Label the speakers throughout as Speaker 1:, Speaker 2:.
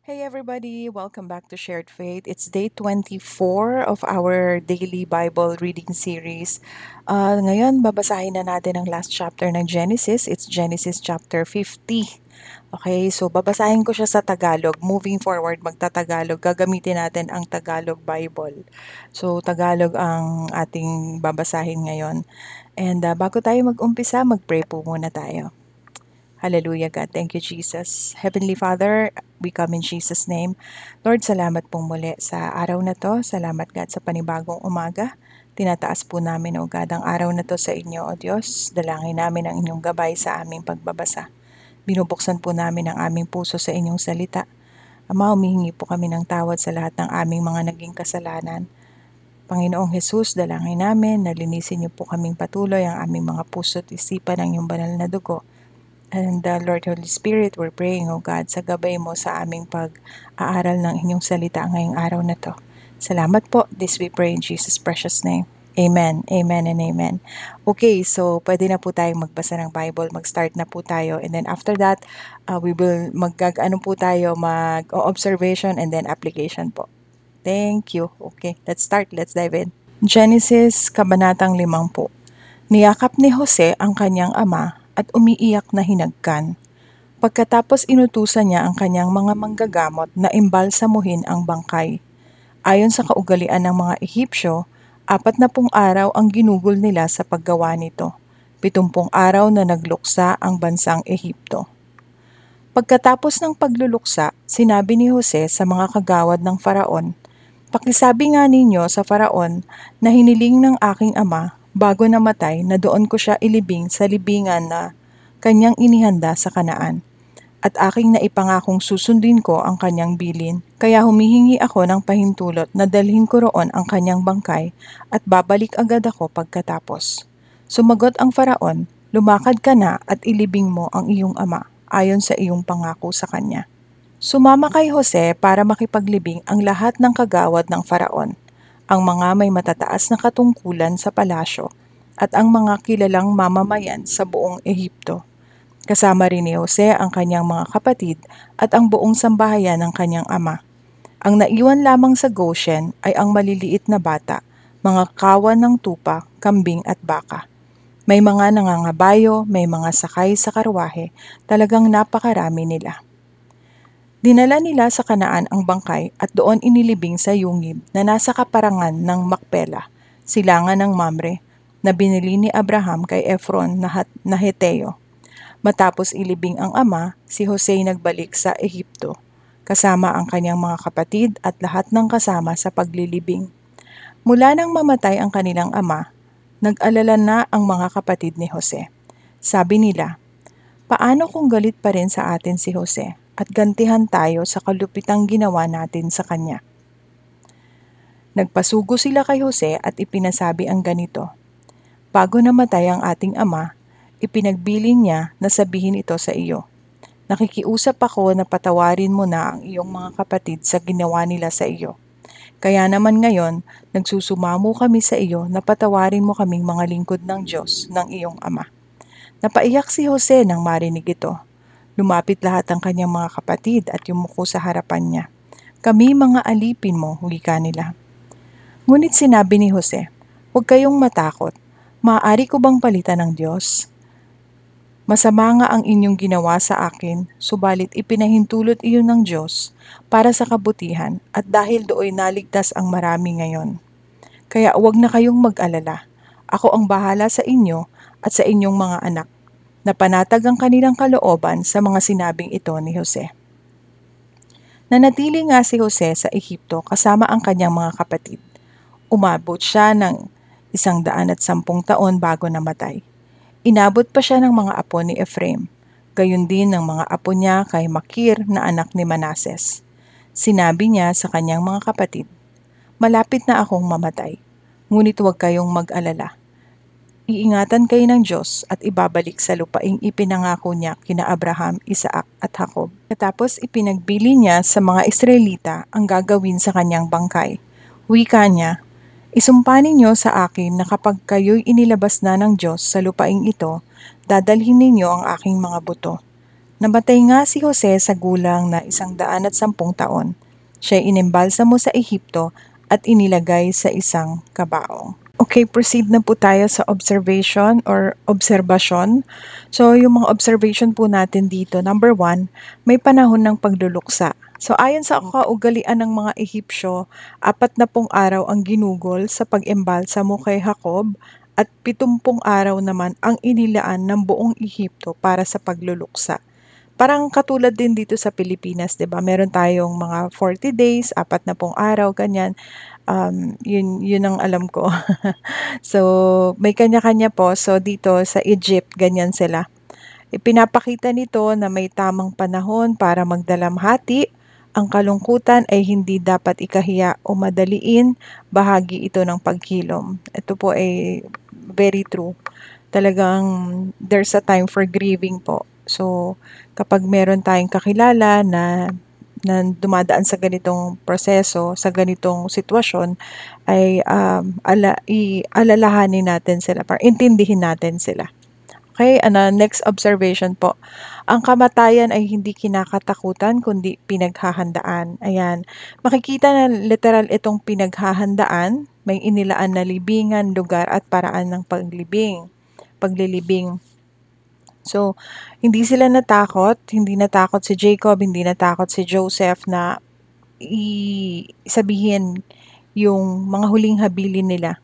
Speaker 1: Hey everybody, welcome back to Shared Faith. It's day 24 of our daily Bible reading series. Ngayon, babasahin na natin ang last chapter ng Genesis. It's Genesis chapter 50. Okay, so babasahin ko siya sa Tagalog. Moving forward, magtatagalog. Gagamitin natin ang Tagalog Bible. So, Tagalog ang ating babasahin ngayon. And bago tayo mag-umpisa, mag-pray po muna tayo. Hallelujah, God. Thank you, Jesus. Heavenly Father, we come in Jesus' name. Lord, salamat pong muli sa araw na to. Salamat, God, sa panibagong umaga. Tinataas po namin, O God, ang araw na to sa inyo, O Diyos. Dalangin namin ang inyong gabay sa aming pagbabasa. Binubuksan po namin ang aming puso sa inyong salita. Ama, humihingi po kami ng tawad sa lahat ng aming mga naging kasalanan. Panginoong Jesus, dalangin namin na linisin niyo po kaming patuloy ang aming mga puso at isipan ng iyong banal na dugo. And Lord Holy Spirit, we're praying, O God, sa gabay mo sa aming pag-aaral ng inyong salita ngayong araw na to. Salamat po. This we pray in Jesus' precious name. Amen, amen, and amen. Okay, so pwede na po tayong magbasa ng Bible. Mag-start na po tayo. And then after that, we will mag-observation and then application po. Thank you. Okay, let's start. Let's dive in. Genesis, Kabanatang 50. Niyakap ni Jose ang kanyang ama at umiiyak na hinagkan. Pagkatapos inutusan niya ang kanyang mga manggagamot na imbalsamuhin ang bangkay. Ayon sa kaugalian ng mga Ehipsyo, 40 araw ang ginugol nila sa paggawa nito. 70 araw na nagluksa ang bansang Ehipto. Pagkatapos ng pagluluksa, sinabi ni Jose sa mga kagawad ng Faraon, "Pakisabi nga ninyo sa Faraon na hiniling ng aking ama bago namatay na doon ko siya ilibing sa libingan na kanyang inihanda sa Kanaan. At aking naipangakong susundin ko ang kanyang bilin. Kaya humihingi ako ng pahintulot na dalhin ko roon ang kanyang bangkay at babalik agad ako pagkatapos." Sumagot ang Faraon, "Lumakad ka na at ilibing mo ang iyong ama ayon sa iyong pangako sa kanya." Sumama kay Jose para makipaglibing ang lahat ng kagawad ng Faraon, ang mga may matataas na katungkulan sa palasyo, at ang mga kilalang mamamayan sa buong Ehipto. Kasama rin ni Jose ang kanyang mga kapatid at ang buong sambahayan ng kanyang ama. Ang naiwan lamang sa Goshen ay ang maliliit na bata, mga kawan ng tupa, kambing at baka. May mga nangangabayo, may mga sakay sa karwahe, talagang napakarami nila. Dinala nila sa Kanaan ang bangkay at doon inilibing sa yungib na nasa kaparangan ng Makpela, silangan ng Mamre, na binili ni Abraham kay Efron na Heteo. Matapos ilibing ang ama, si Jose nagbalik sa Ehipto, kasama ang kanyang mga kapatid at lahat ng kasama sa paglilibing. Mula nang mamatay ang kanilang ama, nag-alala na ang mga kapatid ni Jose. Sabi nila, "Paano kung galit pa rin sa atin si Jose at gantihan tayo sa kalupitang ginawa natin sa kanya?" Nagpasugo sila kay Jose at ipinasabi ang ganito, "Bago namatay ang ating ama, ipinagbilin niya na sabihin ito sa iyo. Nakikiusap ako na patawarin mo na ang iyong mga kapatid sa ginawa nila sa iyo. Kaya naman ngayon, nagsusumamo kami sa iyo na patawarin mo kaming mga lingkod ng Diyos ng iyong ama." Napaiyak si Jose nang marinig ito. Lumapit lahat ang kanyang mga kapatid at yumuko sa harapan niya. "Kami mga alipin mo," wika nila. Ngunit sinabi ni Jose, "Huwag kayong matakot. Maaari ko bang palitan ng Diyos? Masama nga ang inyong ginawa sa akin, subalit ipinahintulot iyon ng Diyos para sa kabutihan at dahil dooy naligtas ang marami ngayon. Kaya huwag na kayong mag-alala. Ako ang bahala sa inyo at sa inyong mga anak." Napanatag ang kanilang kalooban sa mga sinabing ito ni Jose. Nanatili nga si Jose sa Ehipto kasama ang kanyang mga kapatid. Umabot siya ng 110 taon bago namatay. Inabot pa siya ng mga apo ni Ephraim, gayon din ng mga apo niya kay Makir na anak ni Manases. Sinabi niya sa kanyang mga kapatid, "Malapit na akong mamatay, ngunit huwag kayong mag-alala. Iingatan kayo ng Diyos at ibabalik sa lupaing ipinangako niya kina Abraham, Isaac at Jacob." Katapos ipinagbili niya sa mga Israelita ang gagawin sa kanyang bangkay. Wika niya, "Isumpa ninyo sa akin na kapag kayo'y inilabas na ng Diyos sa lupaing ito, dadalhin ninyo ang aking mga buto. Namatay nga si Jose sa gulang na 110 taon. Siya inimbalsamo sa Ehipto at inilagay sa isang kabaong. Okay, proceed na po tayo sa observation or obserbasyon. So, yung mga observation po natin dito, number 1, may panahon ng pagluluksa. So, ayon sa kaugalian ng mga Ehipsyo, 40 araw ang ginugol sa pag-embalsamo kay Jacob at 70 araw naman ang inilaan ng buong Ehipto para sa pagluluksa. Parang katulad din dito sa Pilipinas, 'di ba? Meron tayong mga 40 days, 40 araw, ganyan. Yun ang alam ko. So, may kanya-kanya po. So, dito sa Egypt, ganyan sila. Ipinapakita nito na may tamang panahon para magdalamhati. Ang kalungkutan ay hindi dapat ikahiya o madaliin. Bahagi ito ng paghilom. Ito po ay very true. Talagang there's a time for grieving po. So, kapag meron tayong kakilala na dumadaan sa ganitong proseso, sa ganitong sitwasyon, ay alalahanin natin sila, para intindihin natin sila. Okay, next observation po. Ang kamatayan ay hindi kinakatakutan kundi pinaghahandaan. Ayan. Makikita na literal itong pinaghahandaan. May inilaan na libingan, lugar at paraan ng paglilibing. So, hindi sila natakot, hindi natakot si Jacob, hindi natakot si Joseph na sabihin yung mga huling habilin nila.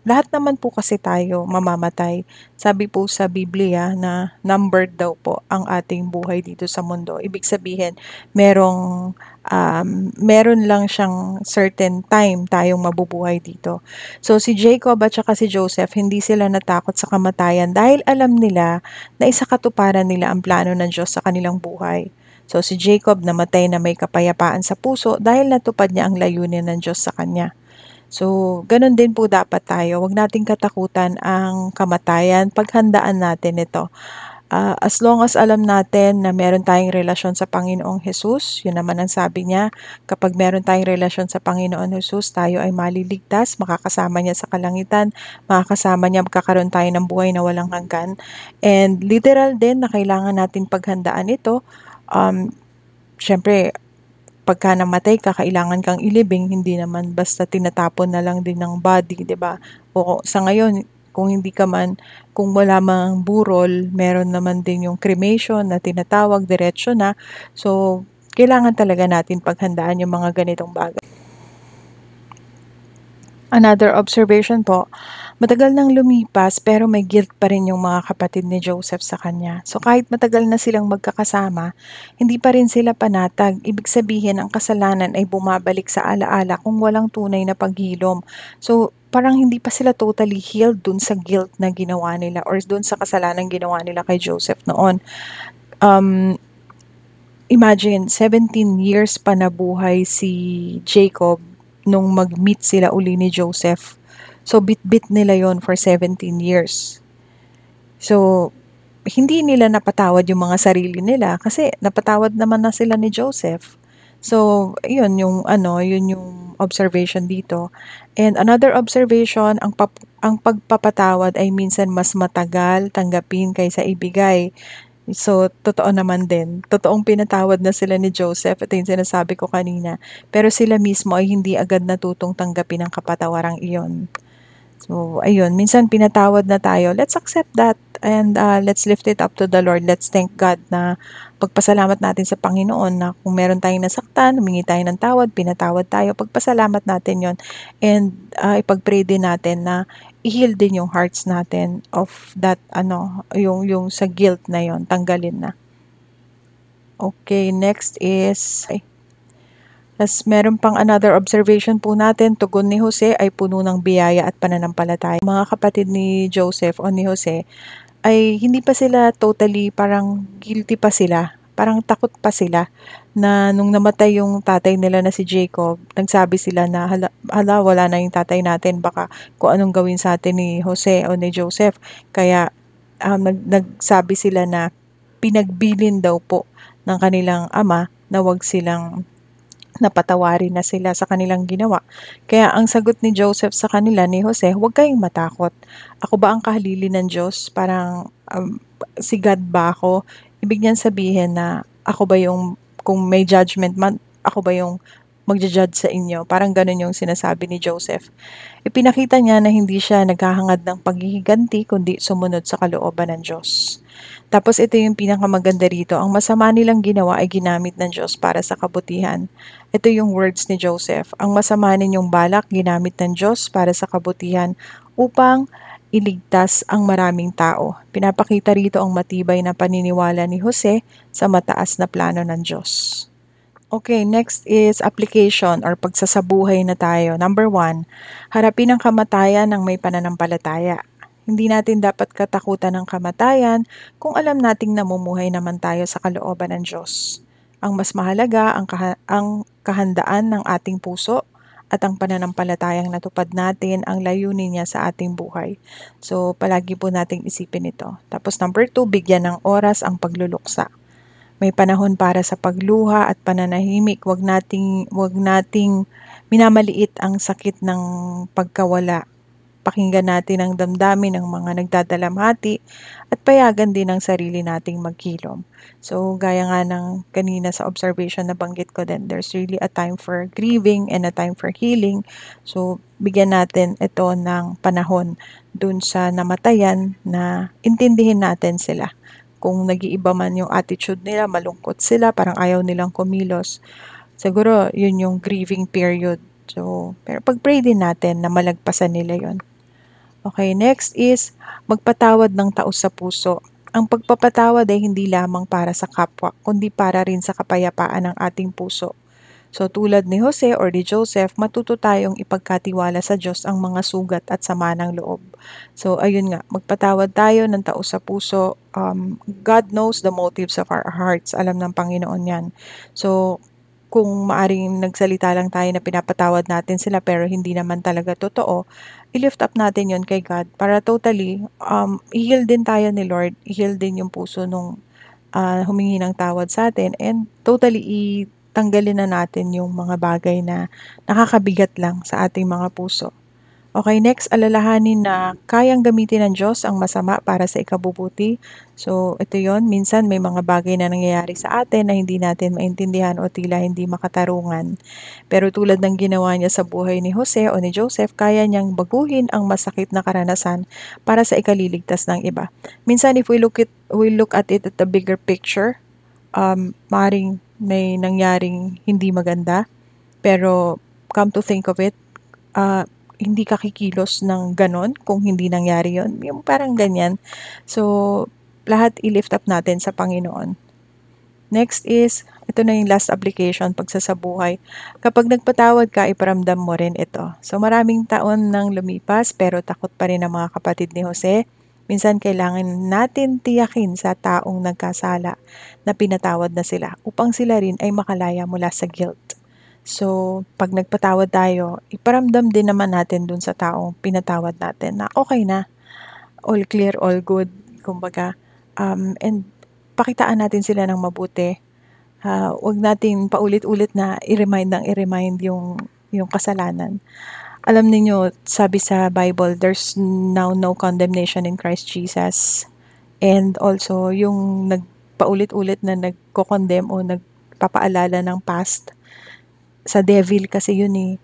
Speaker 1: Lahat naman po kasi tayo mamamatay. Sabi po sa Biblia na numbered daw po ang ating buhay dito sa mundo. Ibig sabihin, meron lang siyang certain time tayong mabubuhay dito. So si Jacob at saka si Joseph, hindi sila natakot sa kamatayan dahil alam nila na isakatuparan nila ang plano ng Diyos sa kanilang buhay. So si Jacob namatay na may kapayapaan sa puso dahil natupad niya ang layunin ng Diyos sa kanya. So, ganun din po dapat tayo. Huwag nating katakutan ang kamatayan. Paghandaan natin ito. As long as alam natin na meron tayong relasyon sa Panginoong Jesus, yun naman ang sabi niya, kapag meron tayong relasyon sa Panginoon Jesus, tayo ay maliligtas, makakasama niya sa kalangitan, makakasama niya, magkakaroon tayo ng buhay na walang hanggan. And literal din na kailangan natin paghandaan ito. Syempre, pagka namatay ka, kailangan kang ilibing, hindi naman basta tinatapon na lang din ng body, 'di ba? O sa ngayon, kung wala mang burol, meron naman din yung cremation na tinatawag, diretso na. So, kailangan talaga natin paghandaan yung mga ganitong bagay. Another observation po, matagal nang lumipas pero may guilt pa rin yung mga kapatid ni Joseph sa kanya. So kahit matagal na silang magkakasama, hindi pa rin sila panatag. Ibig sabihin ang kasalanan ay bumabalik sa alaala kung walang tunay na paghilom. So parang hindi pa sila totally healed dun sa guilt na ginawa nila or dun sa kasalanan ginawa nila kay Joseph noon. Imagine, 17 years pa nabuhay si Jacob nung mag-meet sila uli ni Joseph. So, bit-bit nila yon for 17 years. So, hindi nila napatawad yung mga sarili nila kasi napatawad naman na sila ni Joseph. So, yun yung observation dito. And another observation, ang pagpapatawad ay minsan mas matagal tanggapin kaysa ibigay. So, totoo naman din. Totoong pinatawad na sila ni Joseph. Ito yung sinasabi ko kanina. Pero sila mismo ay hindi agad natutong tanggapin ang kapatawarang iyon. So, ayun. Minsan pinatawad na tayo. Let's accept that. And let's lift it up to the Lord. Let's thank God na pagpasalamat natin sa Panginoon na kung meron tayong nasaktan, humingi tayo ng tawad, pinatawad tayo, pagpasalamat natin yon. And ipag-pray din natin na i-heal din yung hearts natin of that, yung sa guilt na yon, tanggalin na. Okay, next is, meron pang another observation po natin, tugon ni Jose ay puno ng biyaya at pananampalataya. Mga kapatid ni Joseph o ni Jose ay hindi pa sila totally, parang guilty pa sila. Parang takot pa sila na nung namatay yung tatay nila na si Jacob, nagsabi sila na hala wala na yung tatay natin, baka kung anong gawin sa atin ni Jose o ni Joseph. Kaya nagsabi sila na pinagbilin daw po ng kanilang ama na wag silang napatawarin na sila sa kanilang ginawa. Kaya ang sagot ni Joseph sa kanila, ni Jose, huwag kayong matakot. Ako ba ang kahalili ng Diyos? Parang si God ba ako? Ibig niyan sabihin na ako ba yung, kung may judgment man, ako ba yung magja-judge sa inyo? Parang gano'n yung sinasabi ni Joseph. Ipinakita niya na hindi siya naghahangad ng paghihiganti kundi sumunod sa kalooban ng Diyos. Tapos ito yung pinakamaganda rito, ang masama nilang ginawa ay ginamit ng Diyos para sa kabutihan. Ito yung words ni Joseph, ang masama ninyong balak ginamit ng Diyos para sa kabutihan upang iligtas ang maraming tao. Pinapakita rito ang matibay na paniniwala ni Jose sa mataas na plano ng Diyos. Okay, next is application or pagsasabuhay na tayo. Number 1, harapin ang kamatayan ng may pananampalataya. Hindi natin dapat katakutan ng kamatayan kung alam nating namumuhay naman tayo sa kalooban ng Diyos. Ang mas mahalaga ang kahandaan ng ating puso at ang pananampalatayang natupad natin ang layunin niya sa ating buhay. So, palagi po nating isipin ito. Tapos number 2, bigyan ng oras ang pagluluksa. May panahon para sa pagluha at pananahimik. Wag nating minamaliit ang sakit ng pagkawala. Pakinggan natin ang damdamin ng mga nagdadalamhati at payagan din ang sarili nating magkilom. So, gaya nga ng kanina sa observation na banggit ko din, there's really a time for grieving and a time for healing. So, bigyan natin ito ng panahon dun sa namatayan na intindihin natin sila. Kung nag-iiba man yung attitude nila, malungkot sila, parang ayaw nilang kumilos, siguro yun yung grieving period. So, pero pag-pray din natin na malagpasan nila yon. Okay, next is magpatawad ng taos sa puso. Ang pagpapatawad ay hindi lamang para sa kapwa, kundi para rin sa kapayapaan ng ating puso. So tulad ni Jose or ni Joseph, matuto tayong ipagkatiwala sa Diyos ang mga sugat at sama ng loob. So ayun nga, magpatawad tayo ng taos sa puso. God knows the motives of our hearts. Alam ng Panginoon yan. So kung maaring nagsalita lang tayo na pinapatawad natin sila pero hindi naman talaga totoo, i-lift up natin yon kay God para totally i-heal din tayo ni Lord, i-heal din yung puso nung humingi ng tawad sa atin, and totally tanggalin na natin yung mga bagay na nakakabigat lang sa ating mga puso. Okay, next, alalahanin na kayang gamitin ng Diyos ang masama para sa ikabubuti. So, ito yon. Minsan may mga bagay na nangyayari sa atin na hindi natin maintindihan o tila hindi makatarungan. Pero tulad ng ginawa niya sa buhay ni Jose o ni Joseph, kaya niyang baguhin ang masakit na karanasan para sa ikaliligtas ng iba. Minsan, if we look at it at the bigger picture, maring may nangyaring hindi maganda, pero come to think of it, hindi ka kikilos ng ganon kung hindi nangyari yon. Yung parang ganyan. So, lahat i-lift up natin sa Panginoon. Next is, ito na yung last application, pagsasabuhay. Kapag nagpatawad ka, iparamdam mo rin ito. So, maraming taon nang lumipas, pero takot pa rin ang mga kapatid ni Jose. Minsan kailangan natin tiyakin sa taong nagkasala na pinatawad na sila upang sila rin ay makalaya mula sa guilt. So, pag nagpatawad tayo, iparamdam din naman natin dun sa taong pinatawad natin na okay na, all clear, all good, kumbaga. And pakitaan natin sila ng mabuti. Huwag natin paulit-ulit na i-remind yung kasalanan. Alam niyo, sabi sa Bible, there's now no condemnation in Christ Jesus. And also, yung nagpaulit-ulit na nagko-condemn o nagpapaalala ng past, sa devil kasi yun eh.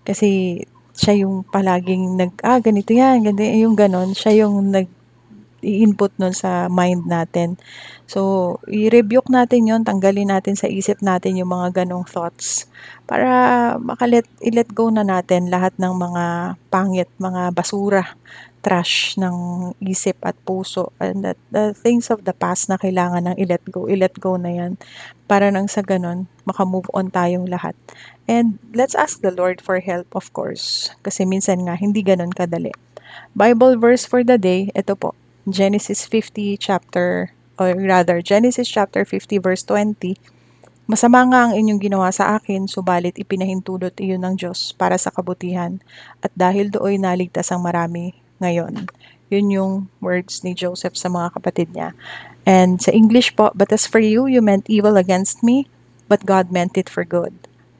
Speaker 1: Kasi siya yung palaging ganito yan, ganito, yung ganon. Siya yung i-input nun sa mind natin. So, i-rebuke natin yon, tanggalin natin sa isip natin yung mga ganong thoughts para i-let go na natin lahat ng mga pangit, mga basura, trash ng isip at puso, and that the things of the past na kailangan ng i-let go na yan para nang sa ganon, makamove on tayong lahat. And let's ask the Lord for help, of course, kasi minsan nga hindi ganon kadali. Bible verse for the day, ito po, Genesis chapter 50 verse 20. Masama nga ang inyong ginawa sa akin, subalit ipinahintulot iyon ng Diyos para sa kabutihan, at dahil dooy naligtas ang marami ngayon. Yun yung words ni Joseph sa mga kapatid niya. And sa English po, but as for you, you meant evil against me, but God meant it for good,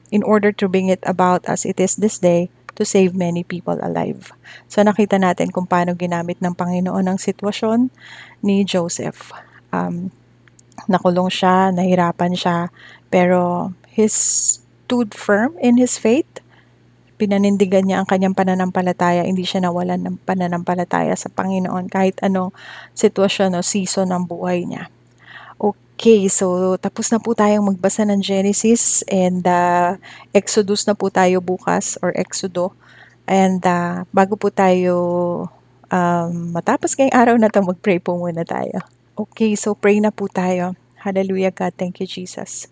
Speaker 1: in order to bring it about as it is this day, to save many people alive. So nakita natin kung paano ginamit ng Panginoon ang sitwasyon ni Joseph. nakulong siya, nahirapan siya, pero he stood firm in his faith. Pinanindigan niya ang kanyang pananampalataya, hindi siya nawalan ng pananampalataya sa Panginoon kahit anong sitwasyon o season ng buhay niya. Okay, so tapos na po tayong magbasa ng Genesis and Exodus na po tayo bukas or Exodo. And bago po tayo matapos ngayong araw na to, mag-pray po muna tayo. Okay, so pray na po tayo. Hallelujah God, thank you Jesus.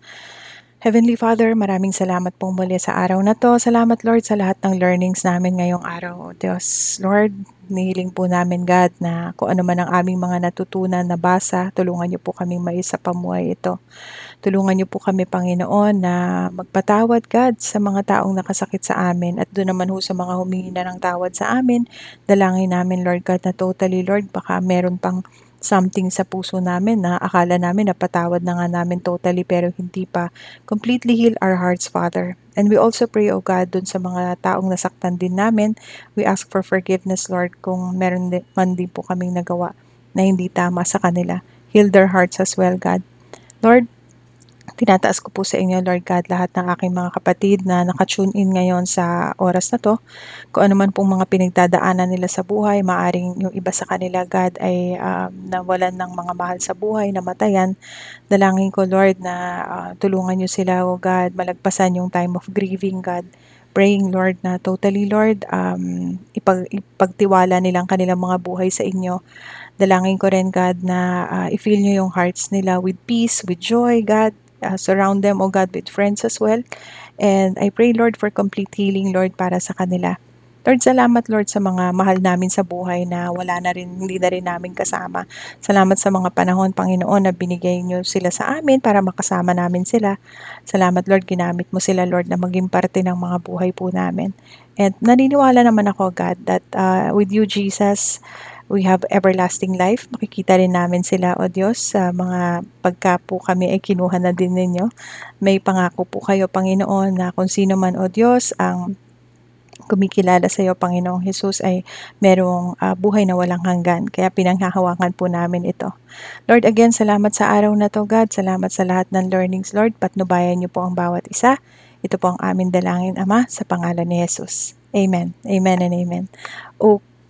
Speaker 1: Heavenly Father, maraming salamat pong muli sa araw na to. Salamat Lord sa lahat ng learnings namin ngayong araw. Diyos, Lord, nihiling po namin God na kung ano man ang aming mga natutunan na basa, tulungan niyo po kaming maisa pamuhay ito. Tulungan niyo po kami, Panginoon, na magpatawad, God, sa mga taong nakasakit sa amin at doon naman ho sa mga humingi na ng tawad sa amin. Dalangin namin, Lord God, na totally, Lord, baka meron pang something sa puso namin na akala namin napatawad na nga namin totally pero hindi pa. Completely heal our hearts, Father. And we also pray, O God, dun sa mga taong nasaktan din namin. We ask for forgiveness, Lord, kung meron man din po kaming nagawa na hindi tama sa kanila. Heal their hearts as well, God. Lord, tinataas ko po sa inyo, Lord God, lahat ng aking mga kapatid na nakatune in ngayon sa oras na to. Kung ano man pong mga pinagdadaanan nila sa buhay, maaring yung iba sa kanila, God, ay nawalan ng mga mahal sa buhay, namatayan. Dalangin ko, Lord, na tulungan niyo sila, O God, malagpasan yung time of grieving, God. Praying, Lord, na totally, Lord, ipagtiwala nilang kanilang mga buhay sa inyo. Dalangin ko rin, God, na i-fill niyo yung hearts nila with peace, with joy, God. Surround them, O God, with friends as well. And I pray, Lord, for complete healing, Lord, para sa kanila. Lord, salamat, Lord, sa mga mahal namin sa buhay na wala na rin, hindi na rin namin kasama. Salamat sa mga panahon, Panginoon, na binigay niyo sila sa amin para makasama namin sila. Salamat, Lord, ginamit mo sila, Lord, na maging parte ng mga buhay po namin. And naniniwala naman ako, God, that with you, Jesus, we have everlasting life. Makikita rin namin sila, O Diyos, sa mga pagka po kami ay kinuha na din ninyo. May pangako po kayo, Panginoon, na kung sino man, O Diyos, ang kumikilala sa iyo, Panginoong Jesus, ay merong buhay na walang hanggan. Kaya pinanghahawakan po namin ito. Lord, again, salamat sa araw na to, God. Salamat sa lahat ng learnings, Lord. Patnubayan niyo po ang bawat isa. Ito po ang aming dalangin, Ama, sa pangalan ni Jesus. Amen. Amen and amen.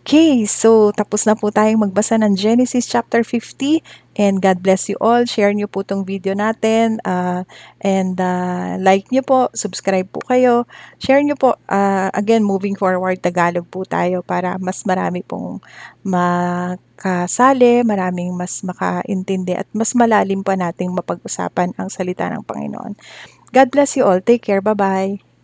Speaker 1: Okay, so tapos na po tayong magbasa ng Genesis chapter 50 and God bless you all. Share niyo po tong video natin and like niyo po, subscribe po kayo. Share niyo po, again, moving forward, Tagalog po tayo para mas marami pong makasali, maraming mas makaintindi at mas malalim pa nating mapag-usapan ang salita ng Panginoon. God bless you all. Take care. Bye-bye.